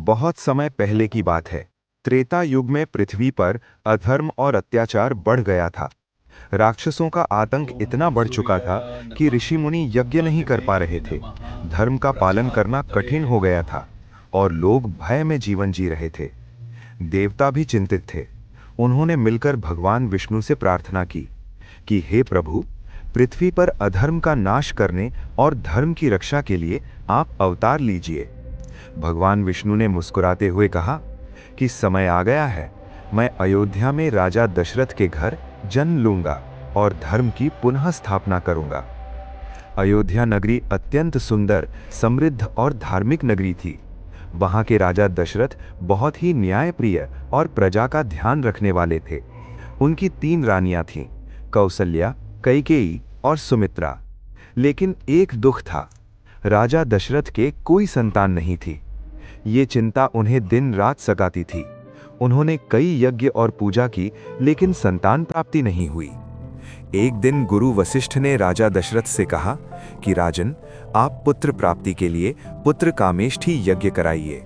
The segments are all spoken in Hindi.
बहुत समय पहले की बात है। त्रेता युग में पृथ्वी पर अधर्म और अत्याचार बढ़ गया था। राक्षसों का आतंक ओम इतना बढ़ चुका था सूर्याय कि नमः। ऋषि मुनि यज्ञ नहीं कर पा रहे अग्नये थे। नमः। धर्म का पालन करना प्रजापतये कठिन हो गया नमः। था और लोग भय में जीवन जी रहे थे। देवता भी चिंतित थे। उन्होंने मिलकर भगवान विष्णु से प्रार्थना की कि हे प्रभु, पृथ्वी पर अधर्म का नाश करने और धर्म की रक्षा के लिए आप अवतार लीजिए। भगवान विष्णु ने मुस्कुराते हुए कहा कि समय आ गया है। मैं अयोध्या में राजा दशरथ के घर जन्म लूंगा और धर्म की पुनः स्थापना करूंगा। अयोध्या नगरी अत्यंत सुंदर, समृद्ध और धार्मिक नगरी थी। वहां के राजा दशरथ बहुत ही न्यायप्रिय और प्रजा का ध्यान रखने वाले थे। उनकी 3 रानियां थीं, कौसल्या, कैकेयी और सुमित्रा। लेकिन एक दुख था, राजा दशरथ के कोई संतान नहीं थी। ये चिंता उन्हें दिन रात सताती थी। उन्होंने कई यज्ञ और पूजा की, लेकिन संतान प्राप्ति नहीं हुई। एक दिन गुरु वशिष्ठ ने राजा दशरथ से कहा कि राजन, आप पुत्र प्राप्ति के लिए पुत्र कामेष्ठी यज्ञ कराइए।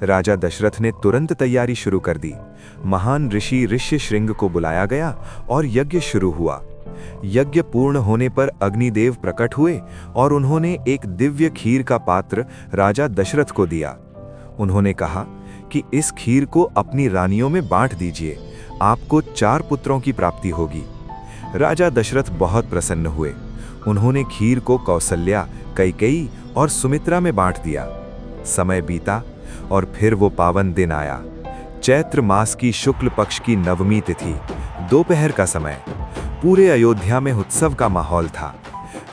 राजा दशरथ ने तुरंत तैयारी शुरू कर दी। महान ऋषि ऋष्यशृंग को बुलाया गया और यज्ञ शुरू हुआ। यज्ञ पूर्ण होने पर अग्निदेव प्रकट हुए और उन्होंने एक दिव्य खीर का पात्र राजा दशरथ को दिया। उन्होंने कहा कि इस खीर को अपनी रानियों में बांट दीजिए, आपको 4 पुत्रों की प्राप्ति होगी। राजा दशरथ बहुत प्रसन्न हुए। उन्होंने खीर को कौसल्या, कैकेयी और सुमित्रा में बांट दिया। समय बीता और फिर वो पावन दिन आया। चैत्र मास की शुक्ल पक्ष की नवमी तिथि, दोपहर का समय। पूरे अयोध्या में उत्सव का माहौल था।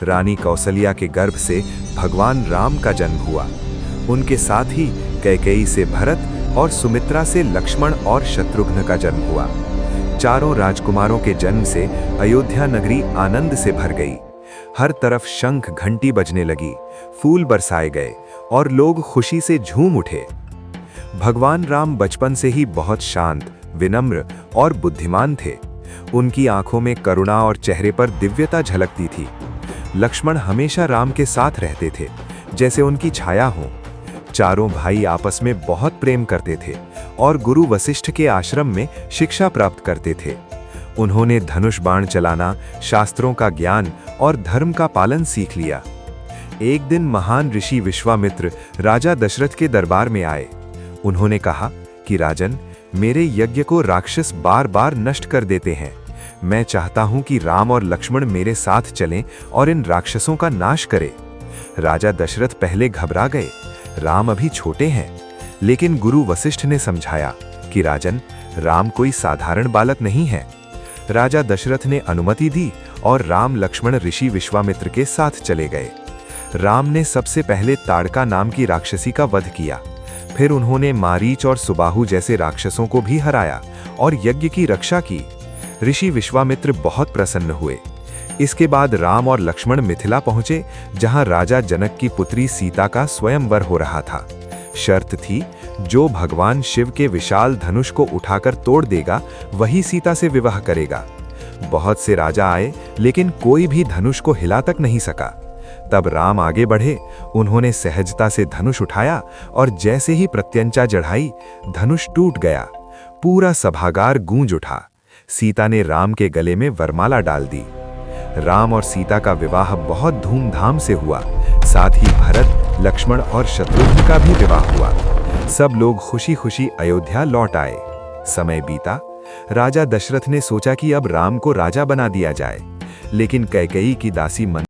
रानी कौसल्या के गर्भ से भगवान राम का जन्म हुआ। उनके साथ ही कैकेयी से भरत और सुमित्रा से लक्ष्मण और शत्रुघ्न का जन्म हुआ। चारों राजकुमारों के जन्म से अयोध्या नगरी आनंद से भर गई। हर तरफ शंख घंटी बजने लगी, फूल बरसाए गए और लोग खुशी से झूम उठे। भगवान राम बचपन से ही बहुत शांत, विनम्र और बुद्धिमान थे। उनकी आंखों में करुणा और चेहरे पर दिव्यता झलकती थी। लक्ष्मण हमेशा राम के साथ रहते थे, जैसे उनकी छाया हो। चारों भाई आपस में बहुत प्रेम करते थे और गुरु वशिष्ठ के आश्रम में शिक्षा प्राप्त करते थे। उन्होंने धनुष बाण चलाना, शास्त्रों का ज्ञान और धर्म का पालन सीख लिया। एक दिन महान ऋषि विश्वामित्र राजा दशरथ के दरबार में आए। उन्होंने कहा कि राजन, मेरे यज्ञ को राक्षस बार बार नष्ट कर देते हैं। मैं चाहता हूं कि राम और लक्ष्मण मेरे साथ चलें और इन राक्षसों का नाश करें। राजा दशरथ पहले घबरा गए। राम अभी छोटे हैं। लेकिन गुरु वशिष्ठ ने समझाया कि राजन, राम कोई साधारण बालक नहीं है। राजा दशरथ ने अनुमति दी और राम लक्ष्मण ऋषि विश्वामित्र के साथ चले गए। राम ने सबसे पहले ताड़का नाम की राक्षसी का वध किया। फिर उन्होंने मारीच और सुबाहु जैसे राक्षसों को भी हराया और यज्ञ की रक्षा की। ऋषि विश्वामित्र बहुत प्रसन्न हुए। इसके बाद राम और लक्ष्मण मिथिला पहुंचे, जहां राजा जनक की पुत्री सीता का स्वयंवर हो रहा था। शर्त थी, जो भगवान शिव के विशाल धनुष को उठाकर तोड़ देगा, वही सीता से विवाह करेगा। बहुत से राजा आए, लेकिन कोई भी धनुष को हिला तक नहीं सका। तब राम आगे बढ़े। उन्होंने सहजता से धनुष उठाया और जैसे ही प्रत्यंचा चढ़ाई, धनुष टूट गया। पूरा सभागार गूंज उठा। सीता ने राम के गले में वरमाला डाल दी। राम और सीता का विवाह बहुत धूमधाम से हुआ। साथ ही भरत, लक्ष्मण और शत्रुघ्न का भी विवाह हुआ। सब लोग खुशी खुशी अयोध्या लौट आए। समय बीता। राजा दशरथ ने सोचा कि अब राम को राजा बना दिया जाए, लेकिन कैकेयी की दासी मन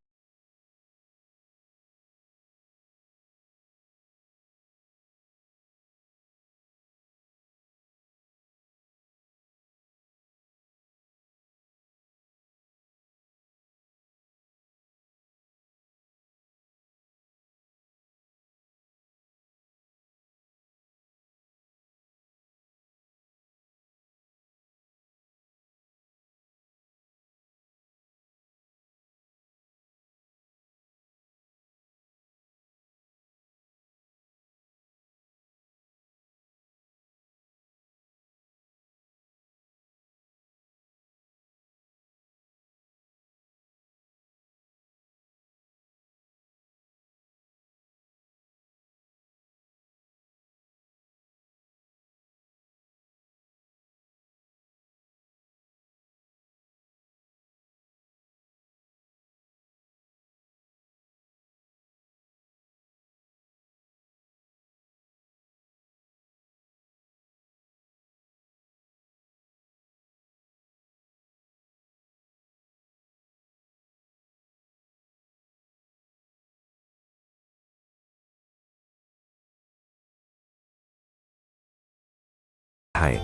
बढ़ाएं।